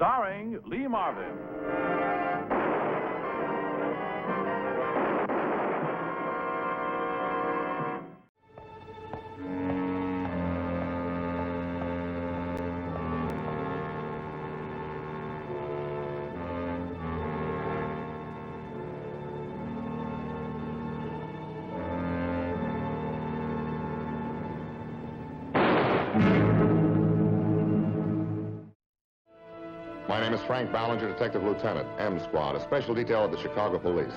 starring Lee Marvin. My name is Frank Ballinger, Detective Lieutenant, M Squad, a special detail of the Chicago Police.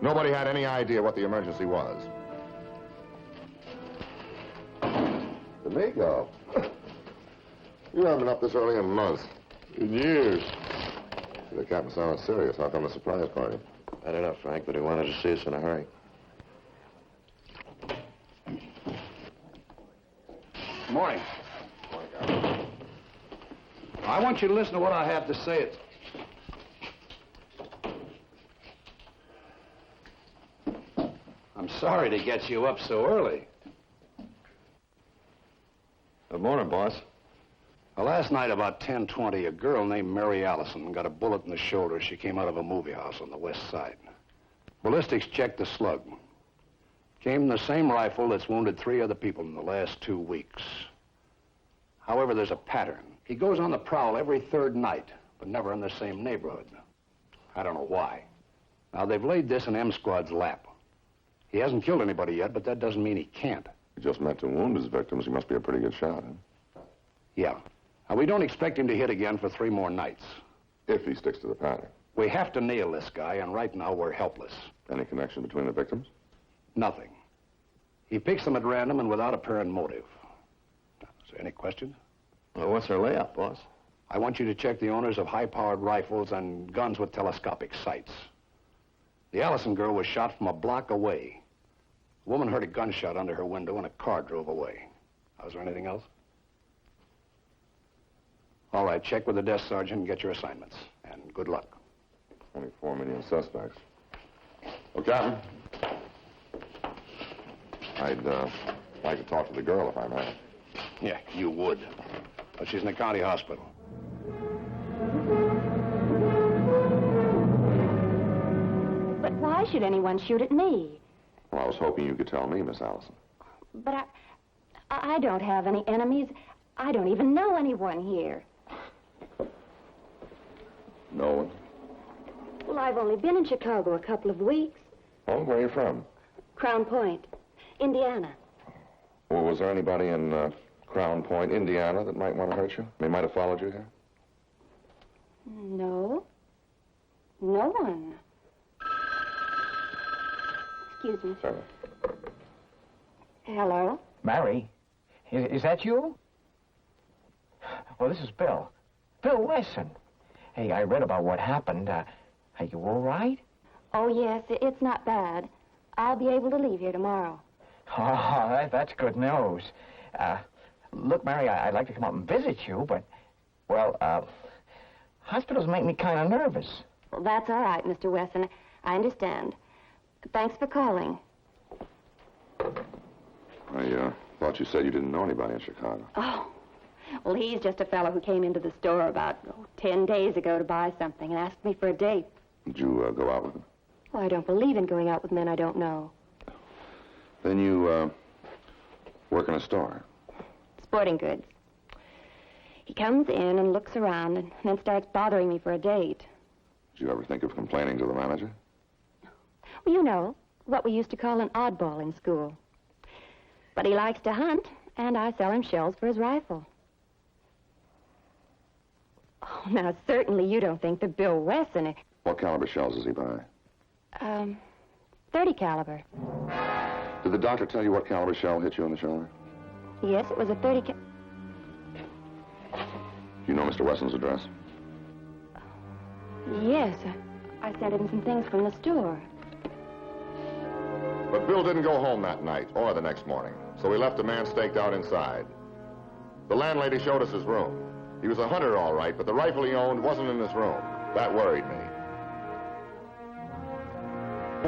Nobody had any idea what the emergency was. Domingo, you haven't been up this early in months. In years. The captain sounded serious. How come the surprise party? I don't know, Frank, but he wanted to see us in a hurry. Morning. Morning, Captain. I want you to listen to what I have to say. I'm sorry to get you up so early. Good morning, boss. Last night, about 10:20, a girl named Mary Allison got a bullet in the shoulder. She came out of a movie house on the west side. Ballistics checked the slug. Came from the same rifle that's wounded 3 other people in the last 2 weeks. However, there's a pattern. He goes on the prowl every 3rd night, but never in the same neighborhood. I don't know why. Now, they've laid this in M Squad's lap. He hasn't killed anybody yet, but that doesn't mean he can't. He just meant to wound his victims. He must be a pretty good shot, huh? Yeah. Now, we don't expect him to hit again for 3 more nights. If he sticks to the pattern. We have to nail this guy, and right now we're helpless. Any connection between the victims? Nothing. He picks them at random and without apparent motive. Is there any questions? Well, what's our layout, boss? I want you to check the owners of high-powered rifles and guns with telescopic sights. The Allison girl was shot from a block away. A woman heard a gunshot under her window and a car drove away. Is there anything else? All right, check with the desk sergeant and get your assignments. And good luck. 24 million suspects. Well, Captain, I'd like to talk to the girl, if I may. Yeah, you would. But she's in the county hospital. But why should anyone shoot at me? Well, I was hoping you could tell me, Miss Allison. But I don't have any enemies. I don't even know anyone here. No one? Well, I've only been in Chicago a couple of weeks. Oh, where are you from? Crown Point, Indiana. Well, was there anybody in Crown Point, Indiana, that might want to hurt you? They might have followed you here? No. No one. Excuse me. Sorry. Hello? Mary, is that you? Well, this is Bill. Bill Wesson. Hey, I read about what happened. Are you all right? Oh, yes, it's not bad. I'll be able to leave here tomorrow. Oh, that's good news. Look, Mary, I'd like to come up and visit you, but, well, hospitals make me kind of nervous. Well, that's all right, Mr. Wesson. I understand. Thanks for calling. I thought you said you didn't know anybody in Chicago. Oh, well, he's just a fellow who came into the store about 10 days ago to buy something and asked me for a date. Did you go out with him? Well, I don't believe in going out with men I don't know. Then you work in a store? Sporting goods. He comes in and looks around and then starts bothering me for a date. Did you ever think of complaining to the manager? Well, you know, what we used to call an oddball in school. But he likes to hunt, and I sell him shells for his rifle. Oh, now, certainly you don't think that Bill Wesson... What caliber shells does he buy? 30 caliber. Did the doctor tell you what caliber shell hit you in the shoulder? Yes, it was a 30 Do you know Mr. Wesson's address? Yes, I sent him some things from the store. But Bill didn't go home that night or the next morning, so we left a man staked out inside. The landlady showed us his room. He was a hunter, all right, but the rifle he owned wasn't in his room. That worried me.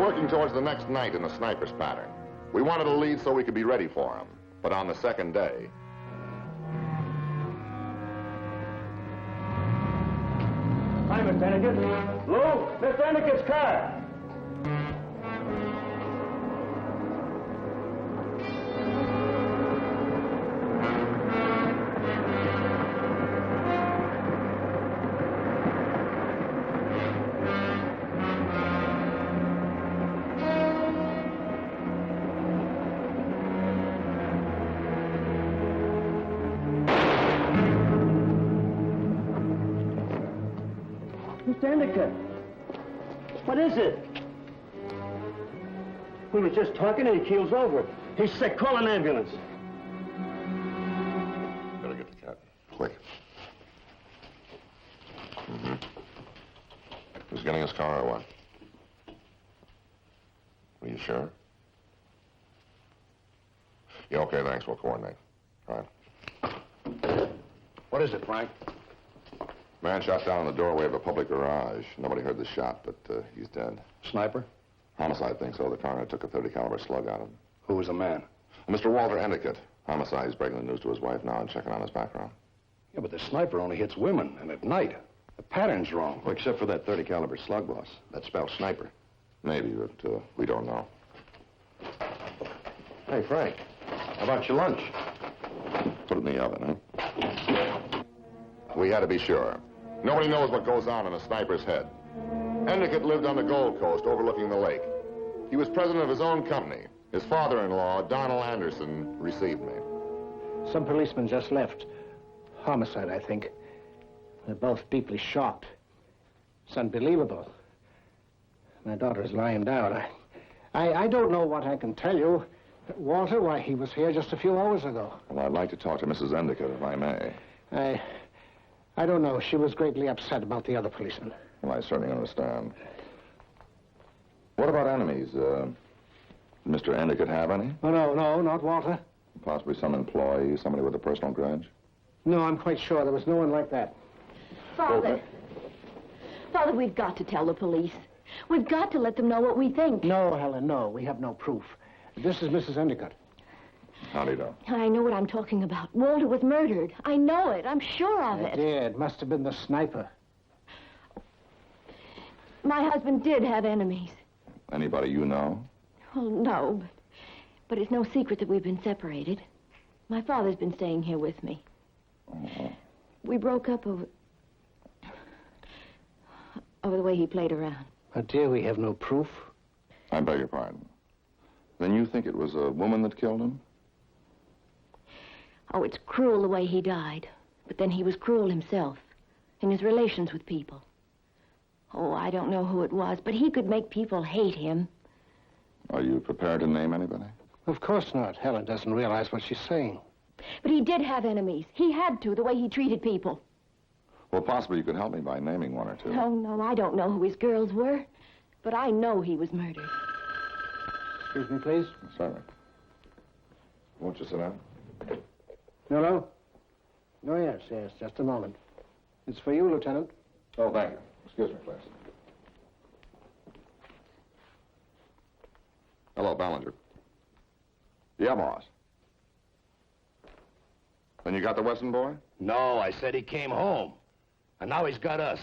Working towards the next night in the sniper's pattern. We wanted a lead so we could be ready for him. But on the second day... Mr. Endicott. Lou, Mr. Endicott's car. Mr. Endicott, what is it? We were just talking and he keels over. He's sick. Call an ambulance. Better get the cat. Quick. Mm-hmm. Who's getting his car or what? Are you sure? Yeah, okay, thanks. We'll coordinate. All right. What is it, Frank? Man shot down in the doorway of a public garage. Nobody heard the shot, but he's dead. Sniper? Homicide thinks so. The coroner took a .30 caliber slug out of him. Who was the man? Mr. Walter Endicott. Homicide. He's breaking the news to his wife now and checking on his background. Yeah, but the sniper only hits women, and at night. The pattern's wrong. Well, except for that .30 caliber slug, boss. That spells sniper. Maybe, but we don't know. Hey, Frank, how about your lunch? Put it in the oven, huh? We had to be sure. Nobody knows what goes on in a sniper's head. Endicott lived on the Gold Coast overlooking the lake. He was president of his own company. His father-in-law, Donald Anderson, received me. Some policemen just left. Homicide, I think. They're both deeply shocked. It's unbelievable. My daughter's lying down. I don't know what I can tell you. Walter, why, he was here just a few hours ago. Well, I'd like to talk to Mrs. Endicott, if I may. I don't know. She was greatly upset about the other policeman. Well, I certainly understand. What about enemies? Did Mr. Endicott have any? Oh, no, not Walter. Possibly some employee, somebody with a personal grudge? No, I'm quite sure. There was no one like that. Father. Father, we've got to tell the police. We've got to let them know what we think. No, Helen, no. We have no proof. This is Mrs. Endicott. How do you know? I know what I'm talking about. Walter was murdered. I know it. I'm sure of it. It must have been the sniper. My husband did have enemies. Anybody you know? Well, no, but it's no secret that we've been separated. My father's been staying here with me. Oh. We broke up over the way he played around. Oh, dear, we have no proof. I beg your pardon. Then you think it was a woman that killed him? Oh, it's cruel the way he died. But then he was cruel himself in his relations with people. Oh, I don't know who it was, but he could make people hate him. Are you prepared to name anybody? Of course not. Helen doesn't realize what she's saying. But he did have enemies. He had to, the way he treated people. Well, possibly you could help me by naming one or two. Oh, no, I don't know who his girls were. But I know he was murdered. Excuse me, please. Certainly. Won't you sit down? No. Oh, yes, just a moment. It's for you, Lieutenant. Oh, thank you. Excuse me, please. Hello, Ballinger. Yeah, boss. Then you got the Wesson boy? No, I said he came home. And now he's got us.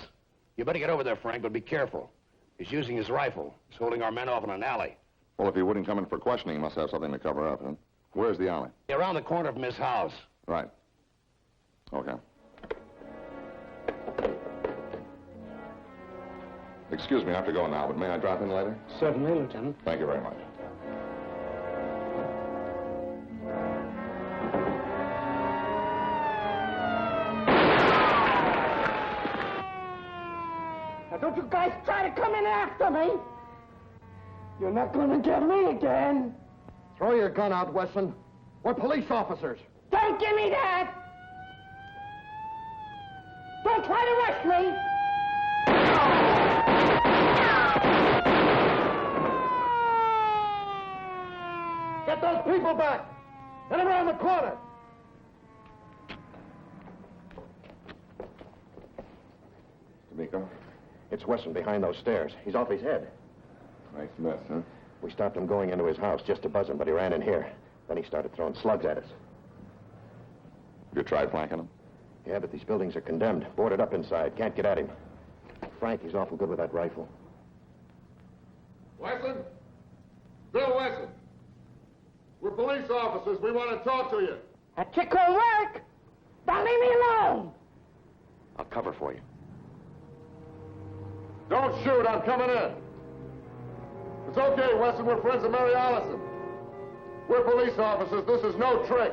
You better get over there, Frank, but be careful. He's using his rifle. He's holding our men off in an alley. Well, if he wouldn't come in for questioning, he must have something to cover up, huh? Where's the alley? Around the corner from his house. Right. Okay. Excuse me, I have to go now, but may I drop in later? Certainly, Lieutenant. Thank you very much. Now, don't you guys try to come in after me. You're not going to get me again. Throw your gun out, Wesson. We're police officers. Don't give me that. Don't try to rush me. Get those people back. Get them around the corner. D'Amico? It's Wesson behind those stairs. He's off his head. Nice mess, huh? We stopped him going into his house just to buzz him, but he ran in here. Then he started throwing slugs at us. You tried flanking him? Yeah, but these buildings are condemned. Boarded up inside. Can't get at him. Frank. He's awful good with that rifle. Wesson? Bill Wesson. We're police officers. We want to talk to you. That trick won't work. Don't leave me alone. I'll cover for you. Don't shoot. I'm coming in. It's okay, Wesson. We're friends of Mary Allison. We're police officers. This is no trick.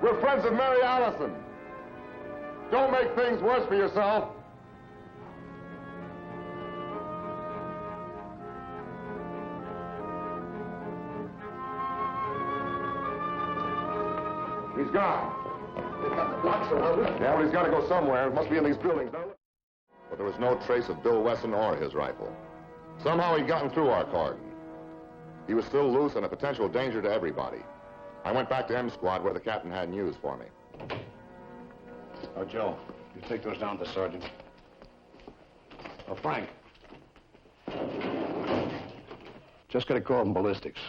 We're friends of Mary Allison. Don't make things worse for yourself. He's gone. They've got the blocks around it. Yeah, well, he's got to go somewhere. It must be in these buildings. But there was no trace of Bill Wesson or his rifle. Somehow he'd gotten through our cordon. He was still loose and a potential danger to everybody. I went back to M Squad where the captain had news for me. Oh, Joe, you take those down to the sergeant. Oh, Frank. Just got a call from ballistics.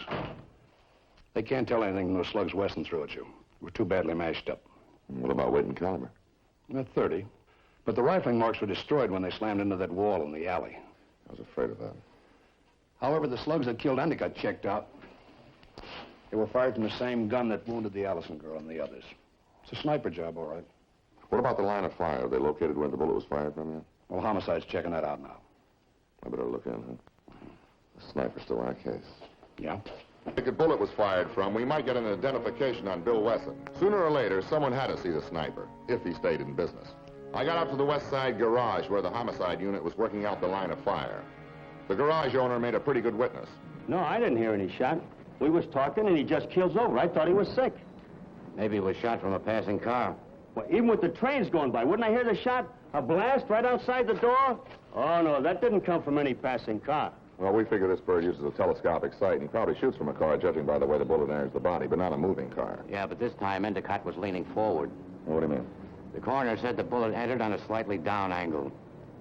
They can't tell anything from those slugs Wesson threw at you. We're too badly mashed up. What about weight and caliber? 30. But the rifling marks were destroyed when they slammed into that wall in the alley. I was afraid of that. However, the slugs that killed Endicott checked out. They were fired from the same gun that wounded the Allison girl and the others. It's a sniper job, all right. What about the line of fire? Have they located where the bullet was fired from yet? Well, homicide's checking that out now. I better look in, huh? The sniper's still our case. Yeah? If the bullet was fired from, we might get an identification on Bill Wesson. Sooner or later, someone had to see the sniper, if he stayed in business. I got up to the West Side garage where the homicide unit was working out the line of fire. The garage owner made a pretty good witness. No, I didn't hear any shot. We was talking and he just keels over. I thought he was sick. Maybe he was shot from a passing car. Well, even with the trains going by, wouldn't I hear the shot? A blast right outside the door? Oh, no, that didn't come from any passing car. Well, we figure this bird uses a telescopic sight and he probably shoots from a car, judging by the way the bullet enters the body, but not a moving car. Yeah, but this time Endicott was leaning forward. What do you mean? The coroner said the bullet entered on a slightly down angle.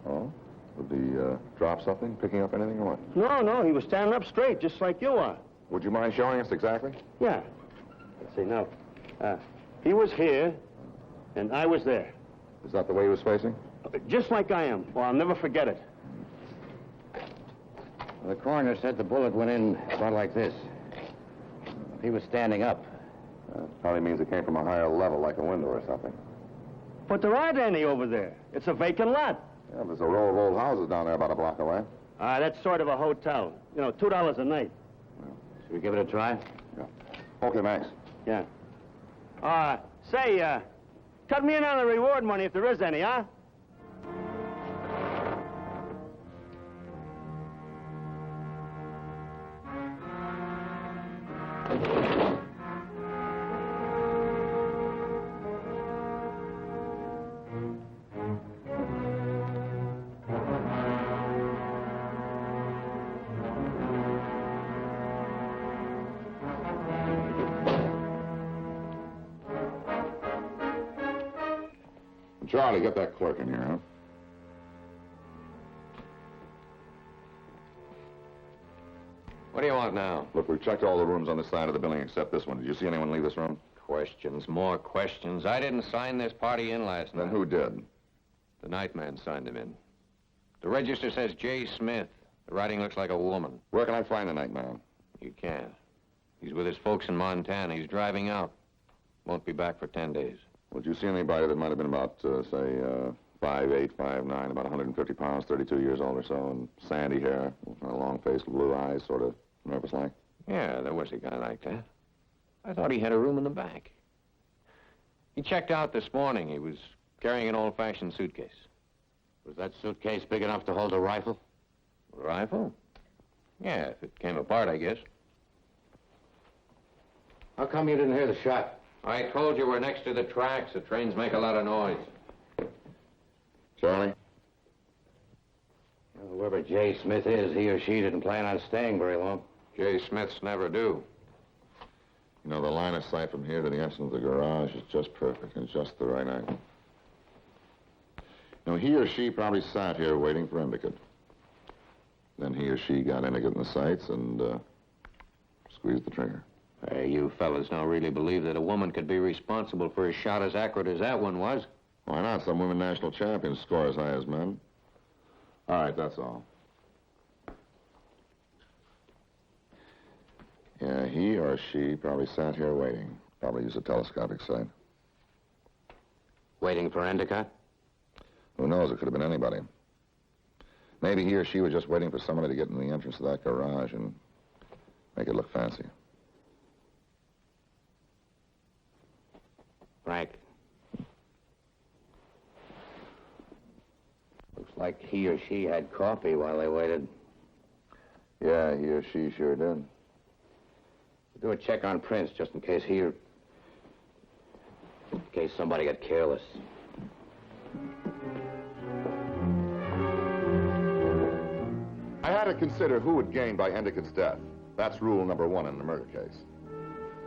Oh? Would he drop something, picking up anything or what? No, he was standing up straight, just like you are. Would you mind showing us exactly? Yeah. Let's see, now. He was here, and I was there. Is that the way he was facing? Just like I am. Well, I'll never forget it. The coroner said the bullet went in about like this. He was standing up. Probably means it came from a higher level, like a window or something. But there aren't any over there. It's a vacant lot. Yeah, there's a row of old houses down there about a block away. That's sort of a hotel. You know, $2 a night. Should we give it a try? Yeah. Okay, Max. Yeah. Say, cut me in on the reward money if there is any, huh? Charlie, get that clerk in here, huh? What do you want now? Look, we've checked all the rooms on this side of the building except this one. Did you see anyone leave this room? Questions, more questions. I didn't sign this party in last night. Then who did? The night man signed him in. The register says J. Smith. The writing looks like a woman. Where can I find the night man? You can't. He's with his folks in Montana. He's driving out. Won't be back for 10 days. Would you see anybody that might have been about, say, 5'8", 5'9", about 150 pounds, 32 years old or so, and sandy hair, kind of long face, blue eyes, sort of nervous-like? Yeah, there was a guy like that. I thought he had a room in the back. He checked out this morning. He was carrying an old-fashioned suitcase. Was that suitcase big enough to hold a rifle? A rifle? Yeah, if it came apart, I guess. How come you didn't hear the shot? I told you we're next to the tracks. The trains make a lot of noise. Charlie? Well, whoever J. Smith is, he or she didn't plan on staying very long. J. Smiths never do. You know, the line of sight from here to the entrance of the garage is just perfect and just the right angle. You know, he or she probably sat here waiting for Endicott. Then he or she got Endicott in the sights and squeezed the trigger. Hey, you fellas don't really believe that a woman could be responsible for a shot as accurate as that one was? Why not? Some women national champions score as high as men. All right, that's all. Yeah, he or she probably sat here waiting. Probably used a telescopic sight. Waiting for Endicott? Who knows? It could have been anybody. Maybe he or she was just waiting for somebody to get in the entrance of that garage and make it look fancy. Frank. Looks like he or she had coffee while they waited. Yeah, he or she sure did. Do a check on Prince, just in case in case somebody got careless. I had to consider who would gain by Endicott's death. That's rule number 1 in the murder case.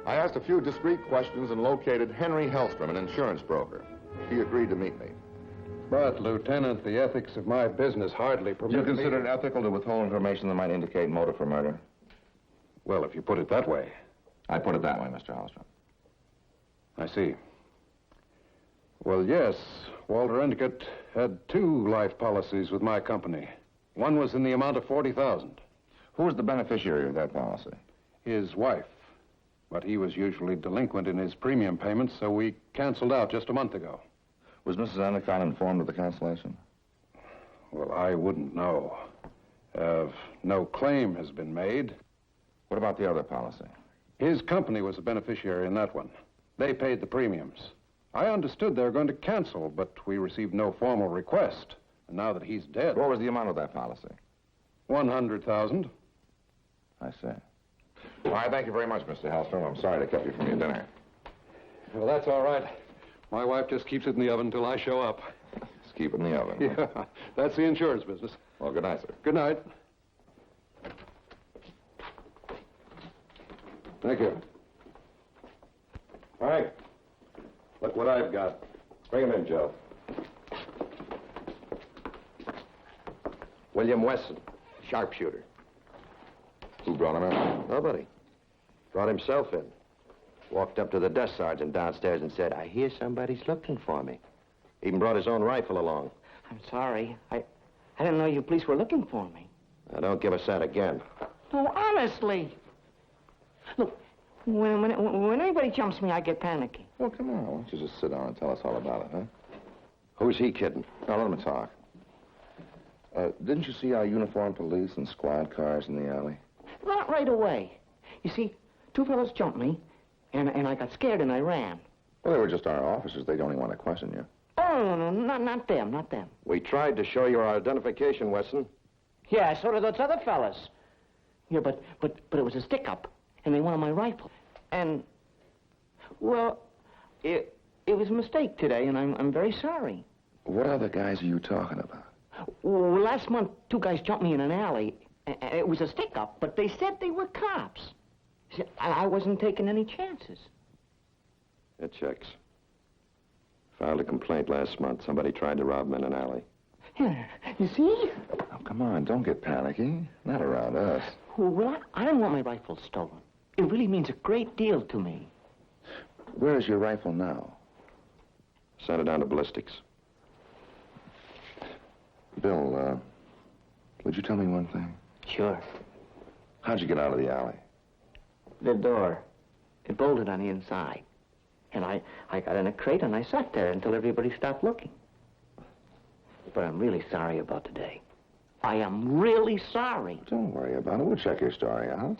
I asked a few discreet questions and located Henry Hellstrom, an insurance broker. He agreed to meet me. But, Lieutenant, the ethics of my business hardly permit You consider it ethical to withhold information that might indicate motive for murder? Well, if you put it that way. I put it that way, Mr. Hellstrom. I see. Well, yes, Walter Endicott had 2 life policies with my company. One was in the amount of $40,000. Who was the beneficiary of that policy? His wife. But he was usually delinquent in his premium payments, so we canceled out just a month ago. Was Mrs. Endicott informed of the cancellation? Well, I wouldn't know. No claim has been made. What about the other policy? His company was a beneficiary in that one. They paid the premiums. I understood they were going to cancel, but we received no formal request. And now that he's dead... What was the amount of that policy? $100,000. I see. Well, I thank you very much, Mr. Hellstrom. I'm sorry to keep you from your dinner. Well, that's all right. My wife just keeps it in the oven until I show up. Just keep it in the oven. Yeah, that's the insurance business. Well, good night, sir. Good night. Thank you. Frank, look what I've got. Bring him in, Joe. William Wesson, sharpshooter. Who brought him in? Nobody. Brought himself in. Walked up to the desk sergeant downstairs and said, I hear somebody's looking for me. Even brought his own rifle along. I'm sorry. I didn't know you police were looking for me. Now, don't give us that again. No, honestly. Look, when anybody jumps me, I get panicky. Well, come on. Why don't you just sit down and tell us all about it, huh? Who's he kidding? Now, let him talk. Didn't you see our uniformed police and squad cars in the alley? Not right away. You see, 2 fellows jumped me, and I got scared and I ran. Well, they were just our officers. They don't even want to question you. Oh, no, not them, not them. We tried to show you our identification, Wesson. Yeah, so did those other fellas. Yeah, but it was a stick-up, and they wanted my rifle. And, well, it was a mistake today, and I'm very sorry. What other guys are you talking about? Well, last month, 2 guys jumped me in an alley. It was a stick-up, but they said they were cops. See, I wasn't taking any chances. It checks. Filed a complaint last month. Somebody tried to rob him in an alley. Yeah, you see? Oh, come on, don't get panicky. Not around us. Well, I don't want my rifle stolen. It really means a great deal to me. Where's your rifle now? Sent it down to ballistics. Bill, would you tell me one thing? Sure. How'd you get out of the alley? The door. It bolted on the inside. And I got in a crate and I sat there until everybody stopped looking. But I'm really sorry about today. I am really sorry. Don't worry about it. We'll check your story out.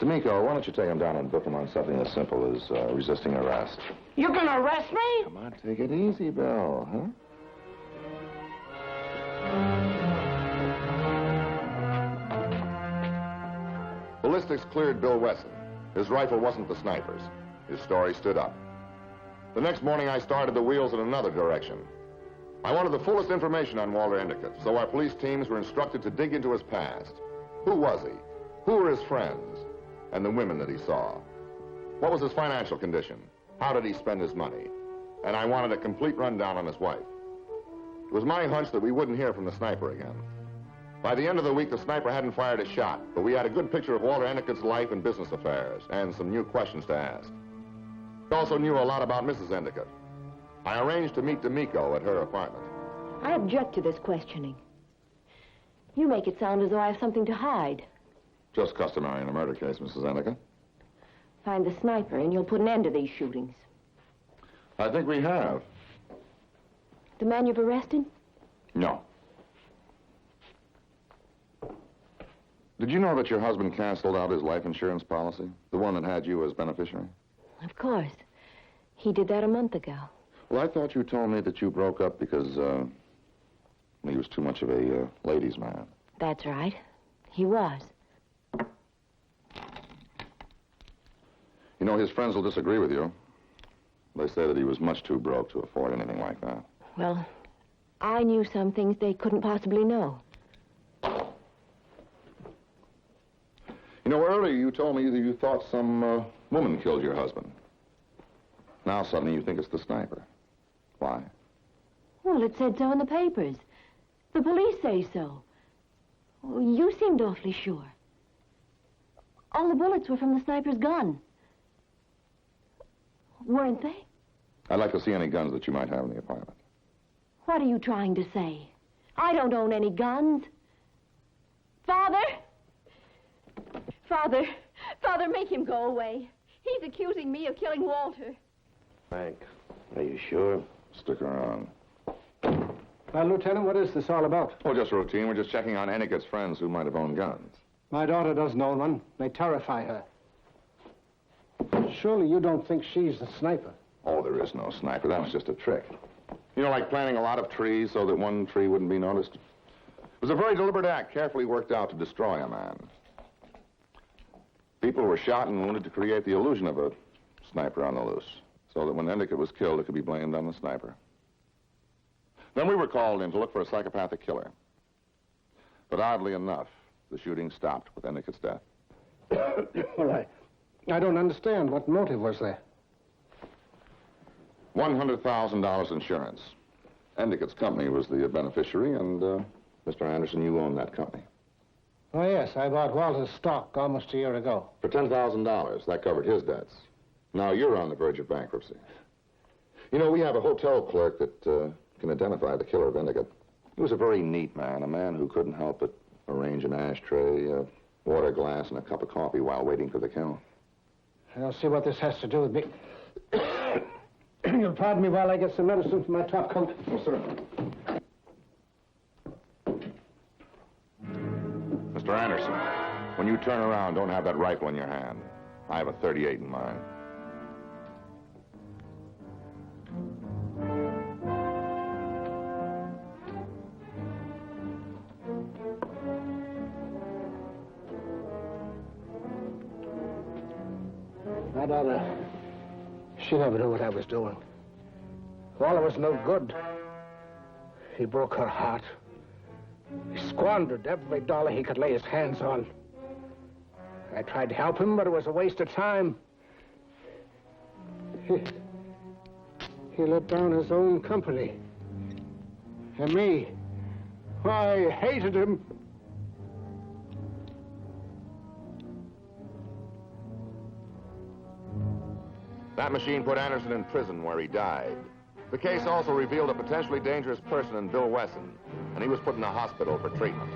D'Amico, why don't you take him down and book him on something as simple as resisting arrest? You're gonna arrest me? Come on, take it easy, Bill, huh? Ballistics cleared Bill Wesson. His rifle wasn't the sniper's. His story stood up. The next morning, I started the wheels in another direction. I wanted the fullest information on Walter Endicott, so our police teams were instructed to dig into his past. Who was he? Who were his friends? And the women that he saw? What was his financial condition? How did he spend his money? And I wanted a complete rundown on his wife. It was my hunch that we wouldn't hear from the sniper again. By the end of the week, the sniper hadn't fired a shot, but we had a good picture of Walter Endicott's life and business affairs, and some new questions to ask. We also knew a lot about Mrs. Endicott. I arranged to meet D'Amico at her apartment. I object to this questioning. You make it sound as though I have something to hide. Just customary in a murder case, Mrs. Endicott. Find the sniper, and you'll put an end to these shootings. I think we have. The man you've arrested? No. Did you know that your husband canceled out his life insurance policy? The one that had you as beneficiary? Of course. He did that a month ago. Well, I thought you told me that you broke up because, he was too much of a ladies' man. That's right. He was. You know, his friends will disagree with you. They say that he was much too broke to afford anything like that. Well, I knew some things they couldn't possibly know. You know, earlier you told me that you thought some woman killed your husband. Now suddenly you think it's the sniper. Why? Well, it said so in the papers. The police say so. Oh, you seemed awfully sure. All the bullets were from the sniper's gun. Weren't they? I'd like to see any guns that you might have in the apartment. What are you trying to say? I don't own any guns. Father! Father! Father, make him go away. He's accusing me of killing Walter. Frank, are you sure? Stick around. Well, Lieutenant, what is this all about? Oh, just routine. We're just checking on Ennicott's friends who might have owned guns. My daughter doesn't own one. They terrify her. Surely you don't think she's the sniper. Oh, there is no sniper. That was just a trick. You know, like planting a lot of trees so that one tree wouldn't be noticed. It was a very deliberate act, carefully worked out to destroy a man. People were shot and wounded to create the illusion of a sniper on the loose, so that when Endicott was killed, it could be blamed on the sniper. Then we were called in to look for a psychopathic killer. But oddly enough, the shooting stopped with Endicott's death. Well, I don't understand. What motive was there? $100,000 insurance. Endicott's company was the beneficiary, and, Mr. Anderson, you own that company. Oh, yes. I bought Walter's stock almost a year ago. For $10,000. That covered his debts. Now you're on the verge of bankruptcy. You know, we have a hotel clerk that can identify the killer of Endicott. He was a very neat man, a man who couldn't help but arrange an ashtray, a water glass, and a cup of coffee while waiting for the kill. I don't see what this has to do with me. You'll pardon me while I get some medicine for my top coat. Oh, sir. Mr. Anderson, when you turn around, don't have that rifle in your hand. I have a .38 in mine. My daughter, she never knew what I was doing. Walter was no good. He broke her heart. He squandered every dollar he could lay his hands on. I tried to help him, but it was a waste of time. He let down his own company. And me. I hated him. That machine put Anderson in prison where he died. The case also revealed a potentially dangerous person in Bill Wesson, and he was put in a hospital for treatment.